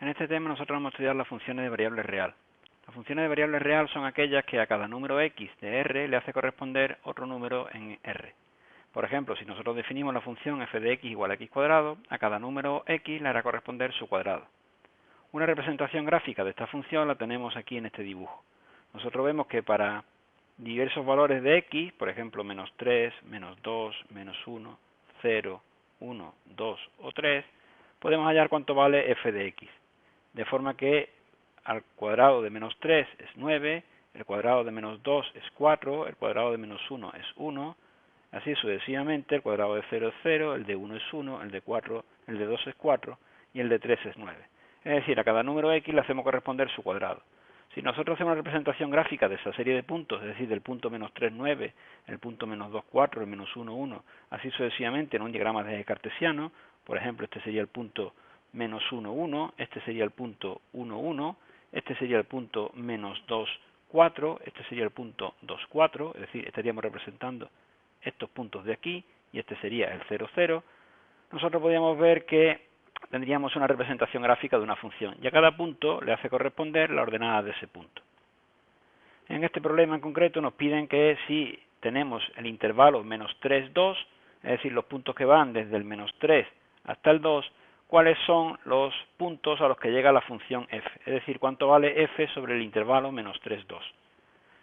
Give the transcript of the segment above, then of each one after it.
En este tema nosotros vamos a estudiar las funciones de variable real. Las funciones de variable real son aquellas que a cada número x de R le hace corresponder otro número en R. Por ejemplo, si nosotros definimos la función f de x igual a x cuadrado, a cada número x le hará corresponder su cuadrado. Una representación gráfica de esta función la tenemos aquí en este dibujo. Nosotros vemos que para diversos valores de x, por ejemplo, menos 3, menos 2, menos 1, 0, 1, 2 o 3, podemos hallar cuánto vale f de x. De forma que al cuadrado de menos 3 es 9, el cuadrado de menos 2 es 4, el cuadrado de menos 1 es 1, así sucesivamente, el cuadrado de 0 es 0, el de 1 es 1, el de 2 es 4 y el de 3 es 9. Es decir, a cada número x le hacemos corresponder su cuadrado. Si nosotros hacemos una representación gráfica de esa serie de puntos, es decir, del punto menos 3, 9, el punto menos 2, 4, el menos 1, 1, así sucesivamente en un diagrama de eje cartesiano, por ejemplo, este sería el punto menos 1, 1, este sería el punto 1, 1, este sería el punto menos 2, 4, este sería el punto 2, 4, es decir, estaríamos representando estos puntos de aquí, y este sería el 0, 0, nosotros podríamos ver que tendríamos una representación gráfica de una función, y a cada punto le hace corresponder la ordenada de ese punto. En este problema en concreto nos piden que si tenemos el intervalo menos 3, 2, es decir, los puntos que van desde el menos 3 hasta el 2, cuáles son los puntos a los que llega la función f, es decir, cuánto vale f sobre el intervalo menos 3, 2.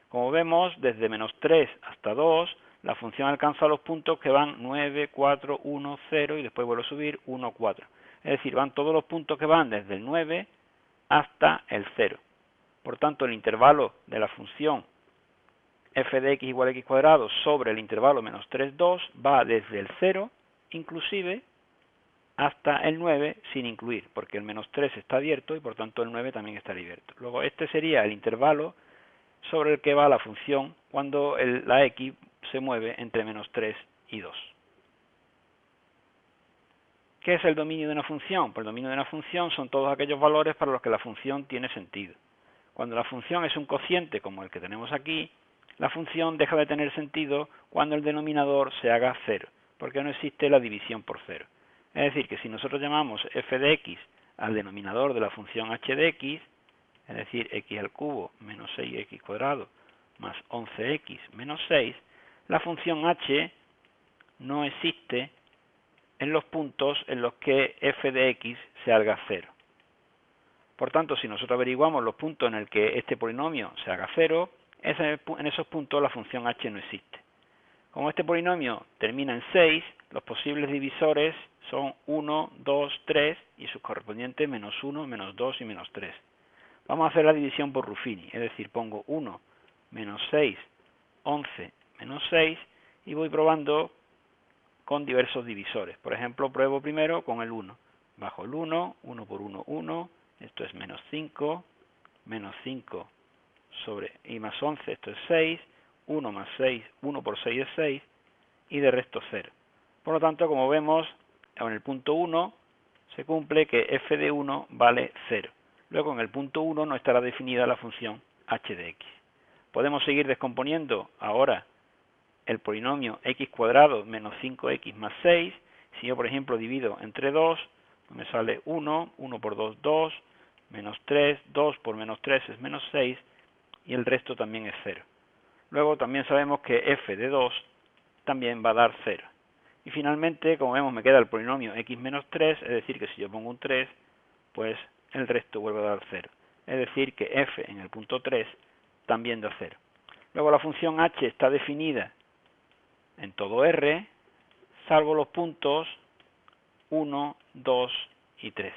Como vemos, desde menos 3 hasta 2, la función alcanza los puntos que van 9, 4, 1, 0 y después vuelve a subir 1, 4. Es decir, van todos los puntos que van desde el 9 hasta el 0. Por tanto, el intervalo de la función f de x igual a x cuadrado sobre el intervalo menos 3, 2 va desde el 0, inclusive, hasta el 9 sin incluir, porque el menos 3 está abierto y por tanto el 9 también está abierto. Luego este sería el intervalo sobre el que va la función cuando la x se mueve entre menos 3 y 2. ¿Qué es el dominio de una función? Pues el dominio de una función son todos aquellos valores para los que la función tiene sentido. Cuando la función es un cociente como el que tenemos aquí, la función deja de tener sentido cuando el denominador se haga 0, porque no existe la división por 0. Es decir, que si nosotros llamamos f de x al denominador de la función h de x, es decir, x al cubo menos 6x cuadrado más 11x menos 6, la función h no existe en los puntos en los que f de x se haga 0. Por tanto, si nosotros averiguamos los puntos en el que este polinomio se haga 0, en esos puntos la función h no existe. Como este polinomio termina en 6, los posibles divisores son 1, 2, 3 y sus correspondientes menos 1, menos 2 y menos 3. Vamos a hacer la división por Ruffini, es decir, pongo 1, menos 6, 11, menos 6 y voy probando con diversos divisores. Por ejemplo, pruebo primero con el 1. Bajo el 1, 1 por 1, 1, esto es menos 5 sobre y más 11, esto es 6, 1 más 6, 1 por 6 es 6, y de resto 0. Por lo tanto, como vemos, en el punto 1 se cumple que f de 1 vale 0. Luego, en el punto 1 no estará definida la función h de x. Podemos seguir descomponiendo ahora el polinomio x cuadrado menos 5x más 6. Si yo, por ejemplo, divido entre 2, me sale 1, 1 por 2, 2, menos 3, 2 por menos 3 es menos 6, y el resto también es 0. Luego también sabemos que f de 2 también va a dar 0. Y finalmente, como vemos, me queda el polinomio x menos 3, es decir, que si yo pongo un 3, pues el resto vuelve a dar 0. Es decir, que f en el punto 3 también da 0. Luego la función h está definida en todo R, salvo los puntos 1, 2 y 3.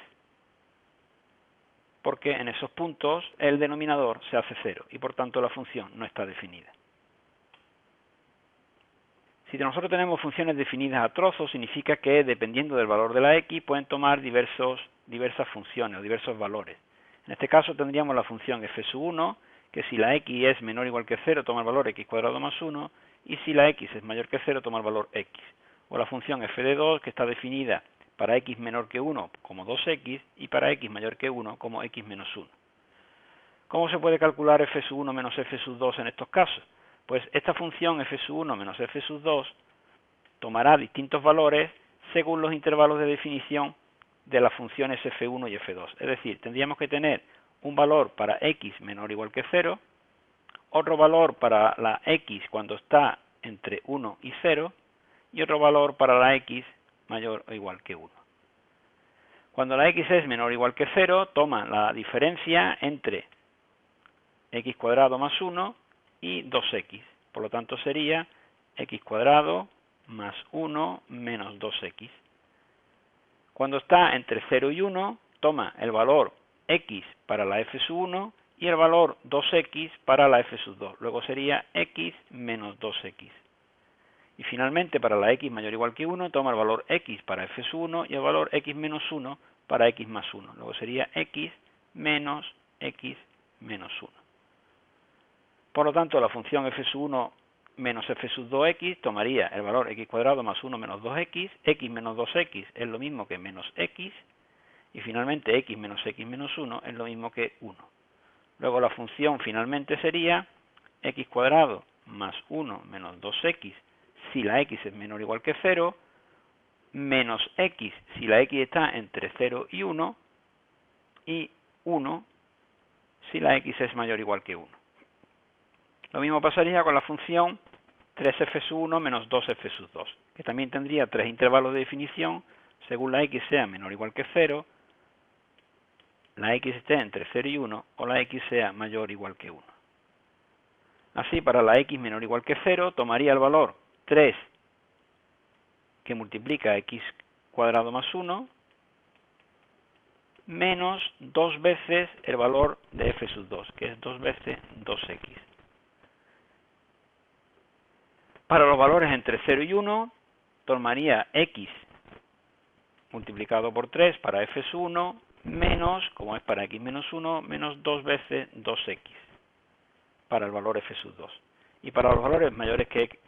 Porque en esos puntos el denominador se hace 0 y por tanto la función no está definida. Si nosotros tenemos funciones definidas a trozos, significa que dependiendo del valor de la x pueden tomar diversas funciones o diversos valores. En este caso tendríamos la función f sub 1, que si la x es menor o igual que 0 toma el valor x cuadrado más 1, y si la x es mayor que 0 toma el valor x. O la función f de 2, que está definida para x menor que 1 como 2x y para x mayor que 1 como x menos 1. ¿Cómo se puede calcular f sub 1 menos f sub 2 en estos casos? Pues esta función f sub 1 menos f sub 2 tomará distintos valores según los intervalos de definición de las funciones f1 y f2. Es decir, tendríamos que tener un valor para x menor o igual que 0, otro valor para la x cuando está entre 1 y 0, y otro valor para la x mayor o igual que 1. Cuando la x es menor o igual que 0, toma la diferencia entre x cuadrado más 1 y 2x. Por lo tanto sería x cuadrado más 1 menos 2x. Cuando está entre 0 y 1, toma el valor x para la f1 y el valor 2x para la f2. Luego sería x menos 2x. Y finalmente, para la x mayor o igual que 1, toma el valor x para f1 y el valor x menos 1 para x más 1. Luego sería x menos 1. Por lo tanto, la función f1 menos f2x tomaría el valor x cuadrado más 1 menos 2x. X menos 2x es lo mismo que menos x. Y finalmente, x menos 1 es lo mismo que 1. Luego la función finalmente sería x cuadrado más 1 menos 2x si la x es menor o igual que 0, menos x si la x está entre 0 y 1, y 1 si la x es mayor o igual que 1. Lo mismo pasaría con la función 3f1 menos 2f2, que también tendría tres intervalos de definición según la x sea menor o igual que 0, la x esté entre 0 y 1 o la x sea mayor o igual que 1. Así, para la x menor o igual que 0, tomaría el valor 3 que multiplica x cuadrado más 1 menos 2 veces el valor de f2, que es 2 veces 2x. Para los valores entre 0 y 1, tomaría x multiplicado por 3 para f1 menos, como es para x menos 1, menos 2 veces 2x para el valor f2. Y para los valores mayores que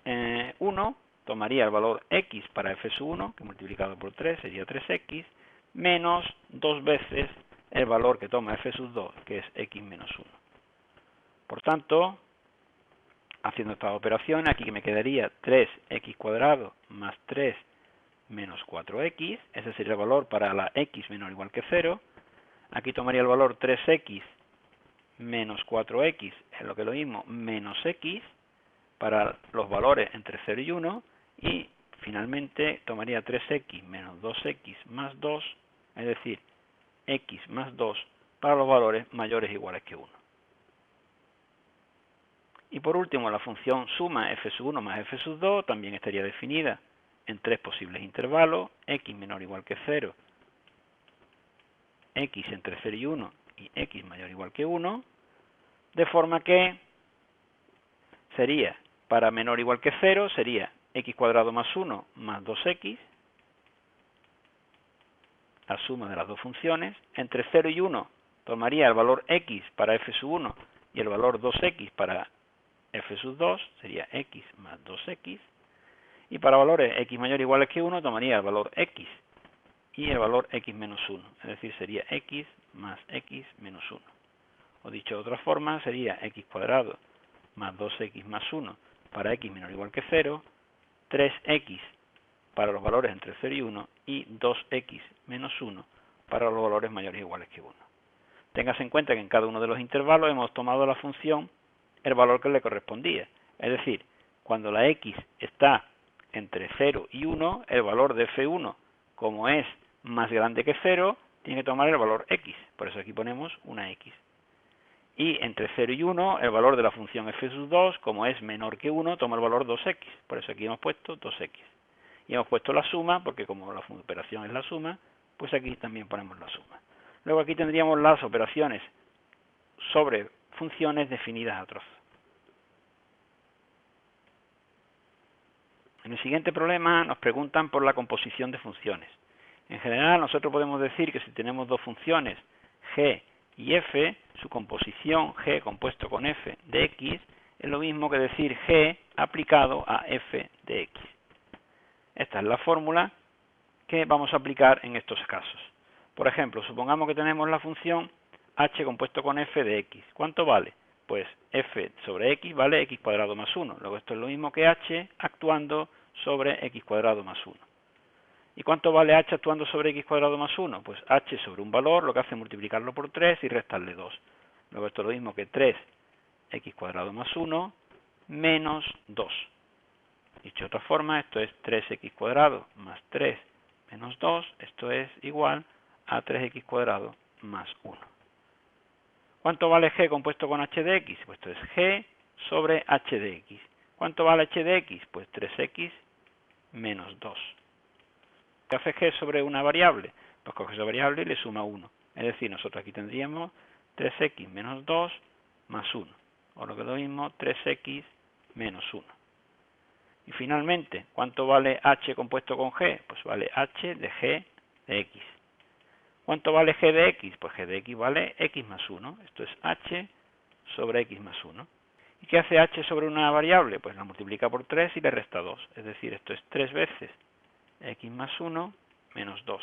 1, tomaría el valor x para f1, que multiplicado por 3 sería 3x, menos 2 veces el valor que toma f2, que es x menos 1. Por tanto, haciendo esta operación, aquí me quedaría 3x cuadrado más 3 menos 4x, ese sería el valor para la x menor o igual que 0. Aquí tomaría el valor 3x menos 4x, es lo que es lo mismo, menos x, para los valores entre 0 y 1, y finalmente tomaría 3x menos 2x más 2, es decir, x más 2 para los valores mayores o iguales que 1. Y por último, la función suma f1 más f2 también estaría definida en tres posibles intervalos, x menor o igual que 0, x entre 0 y 1 y x mayor o igual que 1, de forma que sería, para menor o igual que 0, sería x cuadrado más 1 más 2x, la suma de las dos funciones. Entre 0 y 1 tomaría el valor x para f1 y el valor 2x para f2, sería x más 2x. Y para valores x mayor o iguales que 1 tomaría el valor x y el valor x menos 1, es decir, sería x más x menos 1. O dicho de otra forma, sería x cuadrado más 2x más 1 para x menor o igual que 0, 3x para los valores entre 0 y 1 y 2x menos 1 para los valores mayores o iguales que 1. Téngase en cuenta que en cada uno de los intervalos hemos tomado la función el valor que le correspondía. Es decir, cuando la x está entre 0 y 1, el valor de f1, como es más grande que 0, tiene que tomar el valor x. Por eso aquí ponemos una x. Y entre 0 y 1, el valor de la función f2, como es menor que 1, toma el valor 2x. Por eso aquí hemos puesto 2x. Y hemos puesto la suma, porque como la operación es la suma, pues aquí también ponemos la suma. Luego aquí tendríamos las operaciones sobre funciones definidas a trozos. En el siguiente problema nos preguntan por la composición de funciones. En general, nosotros podemos decir que si tenemos dos funciones, g y f, su composición g compuesto con f de x es lo mismo que decir g aplicado a f de x. Esta es la fórmula que vamos a aplicar en estos casos. Por ejemplo, supongamos que tenemos la función h compuesto con f de x. ¿Cuánto vale? Pues f sobre x vale x cuadrado más 1. Luego esto es lo mismo que h actuando sobre x cuadrado más 1. ¿Y cuánto vale h actuando sobre x cuadrado más 1? Pues h sobre un valor lo que hace es multiplicarlo por 3 y restarle 2. Luego esto es lo mismo que 3x cuadrado más 1 menos 2. Dicho de otra forma, esto es 3x cuadrado más 3 menos 2. Esto es igual a 3x cuadrado más 1. ¿Cuánto vale g compuesto con h de x? Pues esto es g sobre h de x. ¿Cuánto vale h de x? Pues 3x menos 2. ¿Qué hace g sobre una variable? Pues coge esa variable y le suma 1. Es decir, nosotros aquí tendríamos 3x menos 2 más 1. O lo que es lo mismo, 3x menos 1. Y finalmente, ¿cuánto vale h compuesto con g? Pues vale h de g de x. ¿Cuánto vale g de x? Pues g de x vale x más 1. Esto es h sobre x más 1. ¿Y qué hace h sobre una variable? Pues la multiplica por 3 y le resta 2. Es decir, esto es 3 veces x más 1 menos 2.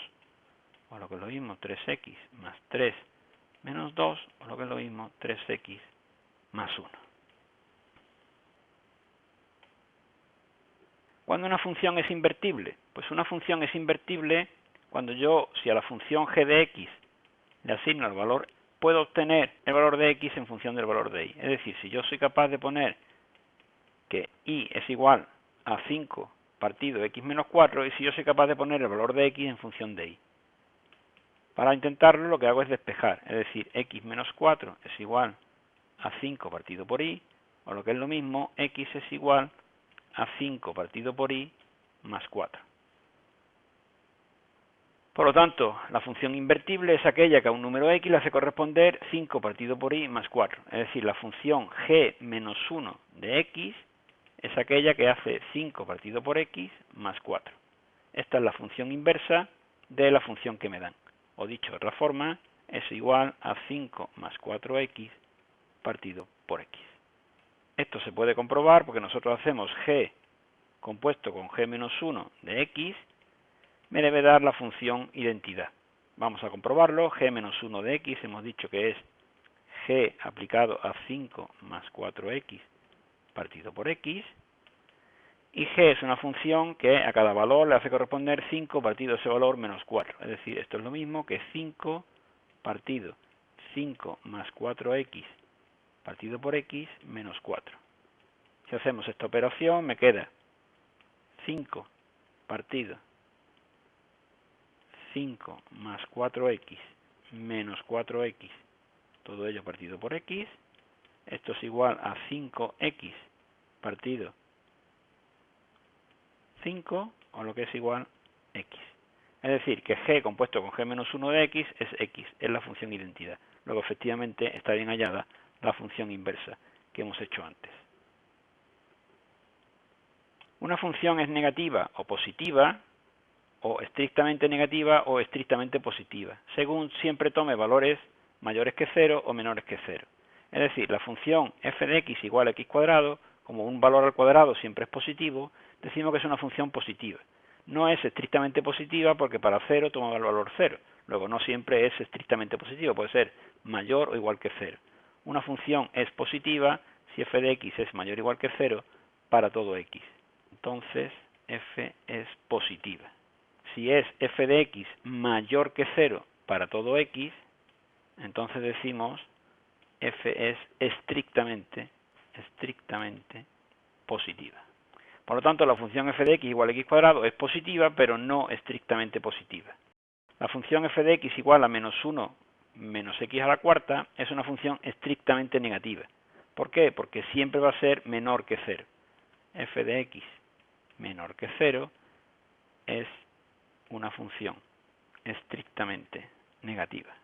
O lo que es lo mismo, 3x más 3 menos 2. O lo que es lo mismo, 3x más 1. ¿Cuándo una función es invertible? Pues una función es invertible cuando yo, si a la función g de x le asigno el valor, puedo obtener el valor de x en función del valor de y. Es decir, si yo soy capaz de poner que y es igual a 5 partido x menos 4, y si yo soy capaz de poner el valor de x en función de y. Para intentarlo, lo que hago es despejar, es decir, x menos 4 es igual a 5 partido por y, o lo que es lo mismo, x es igual a 5 partido por y más 4. Por lo tanto, la función invertible es aquella que a un número x le hace corresponder 5 partido por y más 4. Es decir, la función g menos 1 de x es aquella que hace 5 partido por x más 4. Esta es la función inversa de la función que me dan. O dicho de otra forma, es igual a 5 más 4x partido por x. Esto se puede comprobar porque nosotros hacemos g compuesto con g menos 1 de x, me debe dar la función identidad. Vamos a comprobarlo. G menos 1 de x hemos dicho que es g aplicado a 5 más 4x partido por x. Y g es una función que a cada valor le hace corresponder 5 partido ese valor menos 4. Es decir, esto es lo mismo que 5 partido 5 más 4x partido por x menos 4. Si hacemos esta operación me queda 5 partido 5 más 4x menos 4x, todo ello partido por x. Esto es igual a 5x partido 5, o lo que es igual x. Es decir, que g compuesto con g menos 1 de x es x, es la función identidad. Luego, efectivamente, está bien hallada la función inversa que hemos hecho antes. Una función es negativa o positiva, o estrictamente negativa o estrictamente positiva, según siempre tome valores mayores que 0 o menores que 0. Es decir, la función f de x igual a x cuadrado, como un valor al cuadrado siempre es positivo, decimos que es una función positiva. No es estrictamente positiva porque para 0 toma el valor 0. Luego, no siempre es estrictamente positiva, puede ser mayor o igual que 0. Una función es positiva si f de x es mayor o igual que 0 para todo x. Entonces, f es positiva. Si es f de x mayor que 0 para todo x, entonces decimos f es estrictamente positiva. Por lo tanto, la función f de x igual a x cuadrado es positiva, pero no estrictamente positiva. La función f de x igual a menos 1 menos x a la cuarta es una función estrictamente negativa. ¿Por qué? Porque siempre va a ser menor que 0. F de x menor que 0 es una función estrictamente negativa.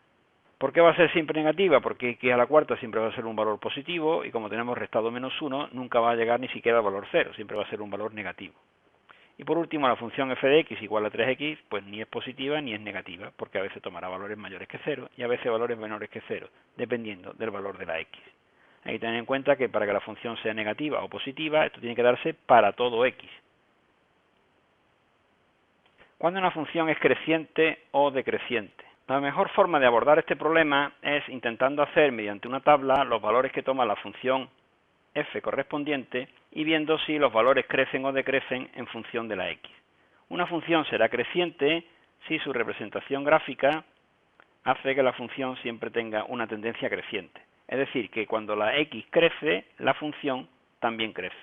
¿Por qué va a ser siempre negativa? Porque x a la cuarta siempre va a ser un valor positivo y como tenemos restado menos 1, nunca va a llegar ni siquiera al valor 0, siempre va a ser un valor negativo. Y por último, la función f de x igual a 3x, pues ni es positiva ni es negativa, porque a veces tomará valores mayores que 0 y a veces valores menores que 0, dependiendo del valor de la x. Hay que tener en cuenta que para que la función sea negativa o positiva, esto tiene que darse para todo x. ¿Cuándo una función es creciente o decreciente? La mejor forma de abordar este problema es intentando hacer mediante una tabla los valores que toma la función f correspondiente y viendo si los valores crecen o decrecen en función de la x. Una función será creciente si su representación gráfica hace que la función siempre tenga una tendencia creciente. Es decir, que cuando la x crece, la función también crece.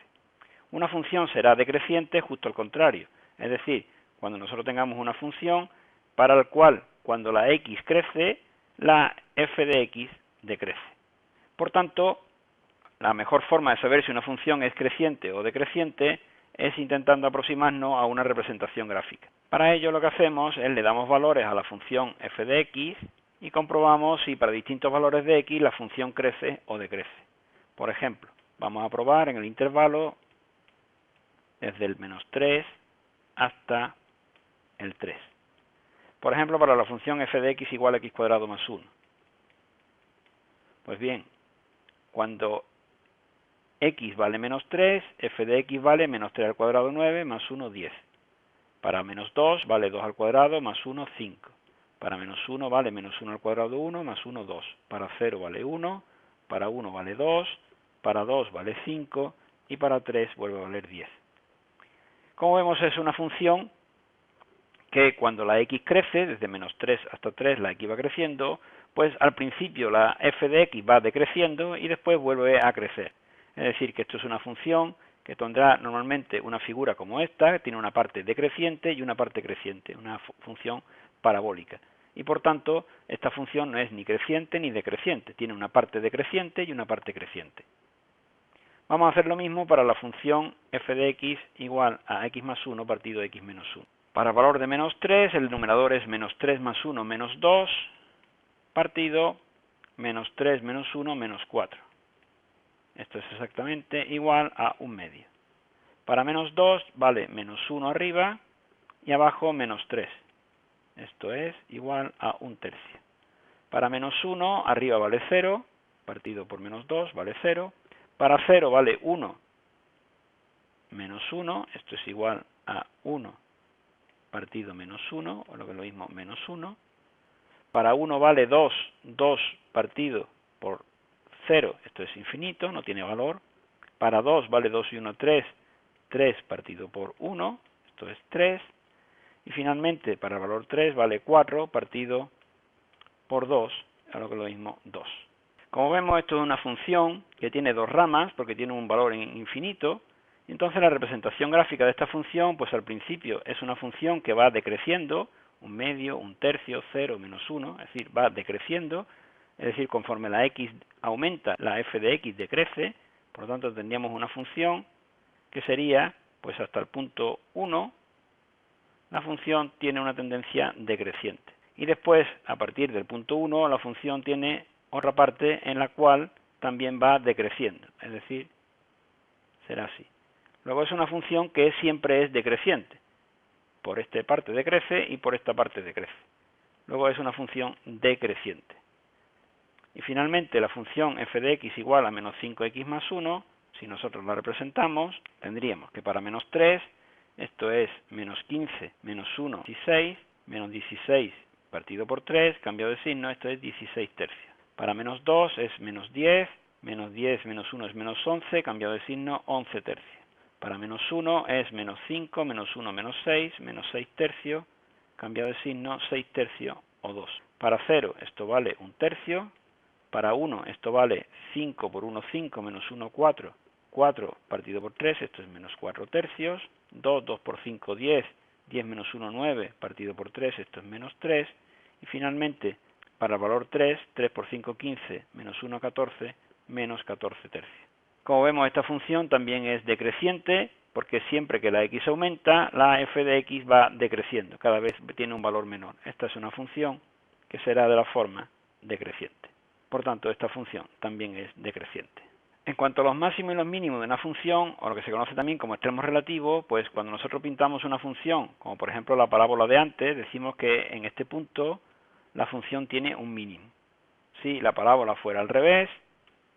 Una función será decreciente justo al contrario. Es decir, cuando nosotros tengamos una función para la cual cuando la x crece, la f de x decrece. Por tanto, la mejor forma de saber si una función es creciente o decreciente es intentando aproximarnos a una representación gráfica. Para ello lo que hacemos es le damos valores a la función f de x y comprobamos si para distintos valores de x la función crece o decrece. Por ejemplo, vamos a probar en el intervalo desde el -3 hasta el 3. Por ejemplo, para la función f de x igual a x cuadrado más 1. Pues bien, cuando x vale -3, f de x vale -3 al cuadrado 9, más 1, 10. Para -2 vale 2 al cuadrado, más 1, 5. Para -1 vale -1 al cuadrado 1, más 1, 2. Para 0 vale 1, para 1 vale 2, para 2 vale 5 y para 3 vuelve a valer 10. Como vemos, es una función que cuando la x crece, desde -3 hasta 3 la x va creciendo, pues al principio la f de x va decreciendo y después vuelve a crecer. Es decir, que esto es una función que tendrá normalmente una figura como esta, que tiene una parte decreciente y una parte creciente, una función parabólica. Y por tanto, esta función no es ni creciente ni decreciente, tiene una parte decreciente y una parte creciente. Vamos a hacer lo mismo para la función f de x igual a x más 1 partido x menos 1. Para valor de -3, el numerador es -3 más 1 menos 2 partido -3 menos 1 menos 4. Esto es exactamente igual a 1/2. Para -2 vale -1 arriba y abajo -3. Esto es igual a 1/3. Para -1 arriba vale 0, partido por -2 vale 0. Para 0 vale 1 menos 1, esto es igual a 1 partido -1, o lo que es lo mismo, -1. Para 1 vale 2, 2 partido por 0, esto es infinito, no tiene valor. Para 2 vale 2 y 1, 3, 3 partido por 1, esto es 3. Y finalmente, para el valor 3 vale 4 partido por 2, a lo que es lo mismo, 2. Como vemos, esto es una función que tiene dos ramas, porque tiene un valor infinito, y entonces la representación gráfica de esta función, pues al principio es una función que va decreciendo, 1/2, 1/3, 0, -1, es decir, va decreciendo, es decir, conforme la x aumenta, la f de x decrece, por lo tanto tendríamos una función que sería, pues hasta el punto 1, la función tiene una tendencia decreciente. Y después, a partir del punto 1, la función tiene otra parte en la cual también va decreciendo, es decir, será así. Luego es una función que siempre es decreciente. Por esta parte decrece y por esta parte decrece. Luego es una función decreciente. Y finalmente la función f de x igual a -5x más 1, si nosotros la representamos, tendríamos que para -3, esto es -15 menos 1, 16, menos 16 partido por 3, cambio de signo, esto es 16 tercios. Para -2 es -10, -10 menos 1 es -11, cambio de signo, 11 tercios. Para -1 es -5, -1 menos 6, -6 tercios, cambio de signo, 6 tercios o 2. Para 0 esto vale 1 tercio, para 1 esto vale 5 por 1, 5, menos 1, 4, 4 partido por 3, esto es -4 tercios, 2, 2 por 5, 10, 10 menos 1, 9, partido por 3, esto es -3, y finalmente, para el valor 3, 3 por 5, 15, menos 1, 14, menos 14 tercios. Como vemos, esta función también es decreciente, porque siempre que la x aumenta, la f de x va decreciendo, cada vez tiene un valor menor. Esta es una función que será de la forma decreciente. Por tanto, esta función también es decreciente. En cuanto a los máximos y los mínimos de una función, o lo que se conoce también como extremos relativos, pues cuando nosotros pintamos una función, como por ejemplo la parábola de antes, decimos que en este punto la función tiene un mínimo. Si la parábola fuera al revés,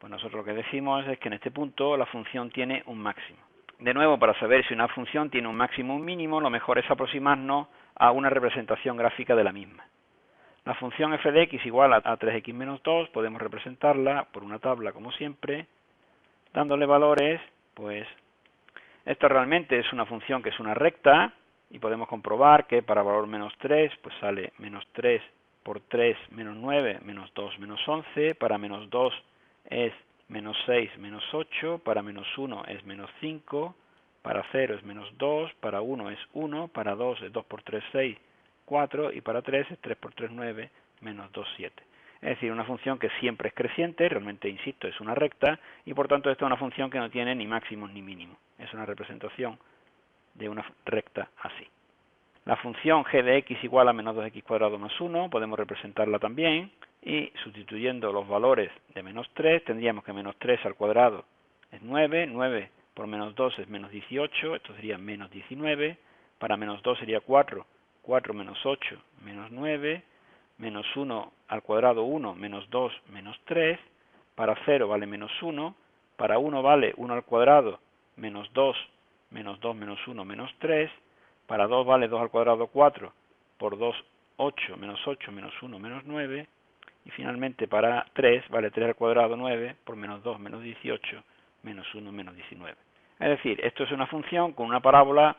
pues nosotros lo que decimos es que en este punto la función tiene un máximo. De nuevo, para saber si una función tiene un máximo o un mínimo, lo mejor es aproximarnos a una representación gráfica de la misma. La función f de x igual a 3x menos 2, podemos representarla por una tabla como siempre, dándole valores, pues esto realmente es una función que es una recta, y podemos comprobar que para valor menos 3, pues sale menos 3 por 3 menos 9, menos 2 menos 11, para menos 2 es menos 6 menos 8, para menos 1 es menos 5, para 0 es menos 2, para 1 es 1, para 2 es 2 por 3, 6, 4, y para 3 es 3 por 3, 9, menos 2, 7. Es decir, una función que siempre es creciente, realmente, insisto, es una recta, y por tanto esta es una función que no tiene ni máximos ni mínimos. Es una representación de una recta así. La función g de x igual a menos 2x cuadrado más 1, podemos representarla también, y sustituyendo los valores de menos 3, tendríamos que menos 3 al cuadrado es 9, 9 por menos 2 es menos 18, esto sería menos 19, para menos 2 sería 4, 4 menos 8, menos 9, menos 1 al cuadrado 1, menos 2, menos 3, para 0 vale menos 1, para 1 vale 1 al cuadrado, menos 2, menos 2, menos 1, menos 3, para 2 vale 2 al cuadrado 4, por 2, 8, menos 8, menos 1, menos 9, y finalmente para 3 vale 3 al cuadrado 9, por menos 2, menos 18, menos 1, menos 19. Es decir, esto es una función con una parábola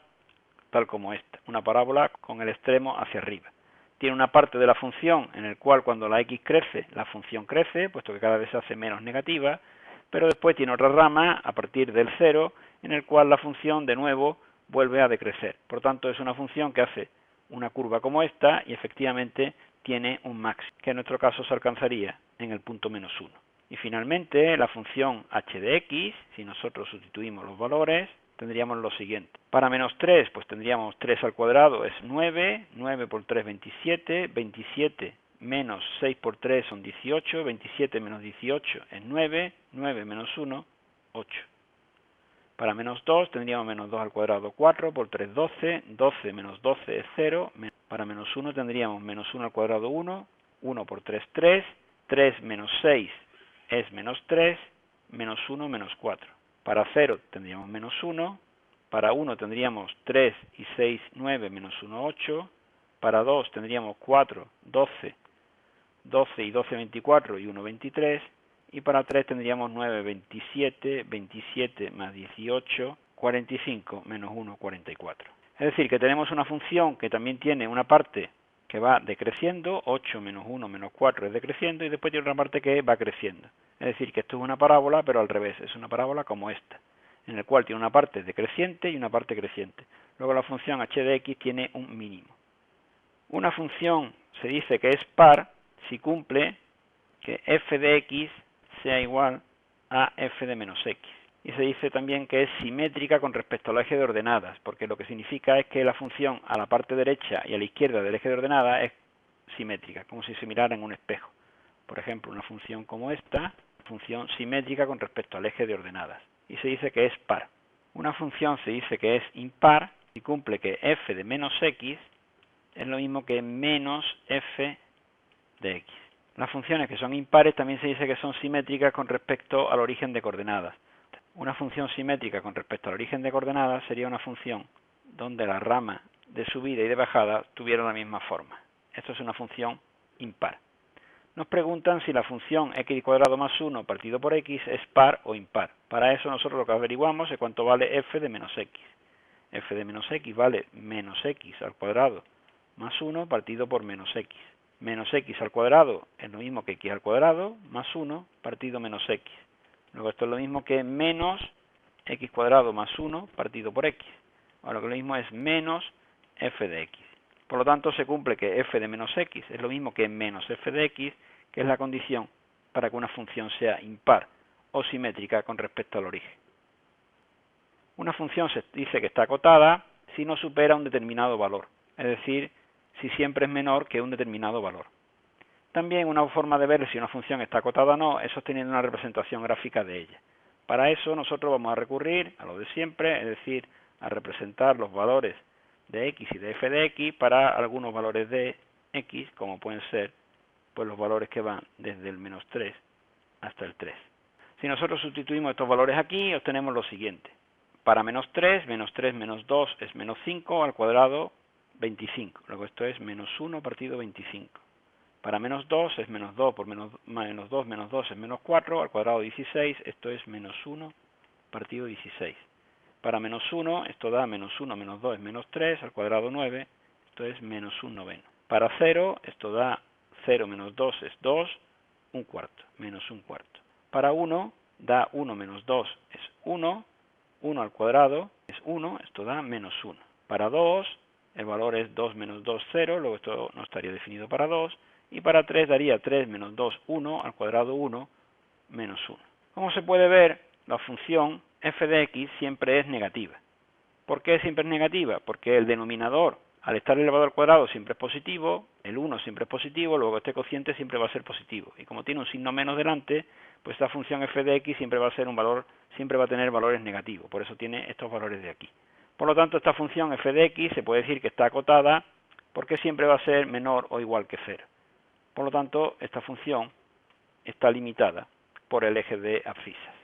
tal como esta, una parábola con el extremo hacia arriba. Tiene una parte de la función en el cual cuando la x crece, la función crece, puesto que cada vez se hace menos negativa, pero después tiene otra rama a partir del 0, en el cual la función de nuevo vuelve a decrecer. Por tanto, es una función que hace una curva como esta y efectivamente tiene un máximo, que en nuestro caso se alcanzaría en el punto menos 1. Y finalmente, la función h de x, si nosotros sustituimos los valores, tendríamos lo siguiente. Para menos 3, pues tendríamos 3 al cuadrado es 9, 9 por 3, 27, 27 menos 6 por 3 son 18, 27 menos 18 es 9, 9 menos 1, 8. Para menos 2 tendríamos menos 2 al cuadrado 4, por 3, 12, 12 menos 12 es 0, para menos 1 tendríamos menos 1 al cuadrado 1, 1 por 3, 3, 3 menos 6 es menos 3, menos 1, menos 4. Para 0 tendríamos menos 1, para 1 tendríamos 3 y 6, 9, menos 1, 8, para 2 tendríamos 4, 12, 12 y 12, 24 y 1, 23, y para 3 tendríamos 9, 27, 27 más 18, 45 menos 1, 44. Es decir, que tenemos una función que también tiene una parte que va decreciendo, 8 menos 1 menos 4 es decreciendo, y después tiene otra parte que va creciendo. Es decir, que esto es una parábola, pero al revés, es una parábola como esta, en el cual tiene una parte decreciente y una parte creciente. Luego la función h de x tiene un mínimo. Una función se dice que es par si cumple que f de x sea igual a f de menos x. Y se dice también que es simétrica con respecto al eje de ordenadas, porque lo que significa es que la función a la parte derecha y a la izquierda del eje de ordenadas es simétrica, como si se mirara en un espejo. Por ejemplo, una función como esta, función simétrica con respecto al eje de ordenadas, y se dice que es par. Una función se dice que es impar si cumple que f de menos x es lo mismo que menos f de x. Las funciones que son impares también se dice que son simétricas con respecto al origen de coordenadas. Una función simétrica con respecto al origen de coordenadas sería una función donde la rama de subida y de bajada tuviera la misma forma. Esto es una función impar. Nos preguntan si la función x cuadrado más 1 partido por x es par o impar. Para eso nosotros lo que averiguamos es cuánto vale f de menos x. F de menos x vale menos x al cuadrado más 1 partido por menos x. Menos x al cuadrado es lo mismo que x al cuadrado más 1 partido menos x. Luego esto es lo mismo que menos x cuadrado más 1 partido por x. Ahora lo mismo es menos f de x. Por lo tanto se cumple que f de menos x es lo mismo que menos f de x, que es la condición para que una función sea impar o simétrica con respecto al origen. Una función se dice que está acotada si no supera un determinado valor, es decir, si siempre es menor que un determinado valor. También una forma de ver si una función está acotada o no es obteniendo una representación gráfica de ella. Para eso nosotros vamos a recurrir a lo de siempre, es decir, a representar los valores de x y de f de x para algunos valores de x, como pueden ser pues los valores que van desde el menos 3 hasta el 3. Si nosotros sustituimos estos valores aquí, obtenemos lo siguiente. Para menos 3 menos 2 es menos 5 al cuadrado 25. Luego esto es menos 1 partido 25. Para menos 2 es menos 2 por menos 2 es menos 4 al cuadrado 16. Esto es menos 1 partido 16. Para menos 1, esto da menos 1 menos 2 es menos 3, al cuadrado 9, esto es menos 1 noveno. Para 0, esto da 0 menos 2 es 2, un cuarto, menos un cuarto. Para 1, da 1 menos 2 es 1, 1 al cuadrado es 1, esto da menos 1. Para 2, el valor es 2 menos 2, 0, luego esto no estaría definido para 2. Y para 3 daría 3 menos 2, 1, al cuadrado 1, menos 1. Como se puede ver, la función f de x siempre es negativa. ¿Por qué siempre es negativa? Porque el denominador, al estar elevado al cuadrado, siempre es positivo, el 1 siempre es positivo, luego este cociente siempre va a ser positivo. Y como tiene un signo menos delante, pues esta función f de x siempre va a ser un valor, siempre va a tener valores negativos, por eso tiene estos valores de aquí. Por lo tanto, esta función f de x se puede decir que está acotada porque siempre va a ser menor o igual que 0. Por lo tanto, esta función está limitada por el eje de abscisas.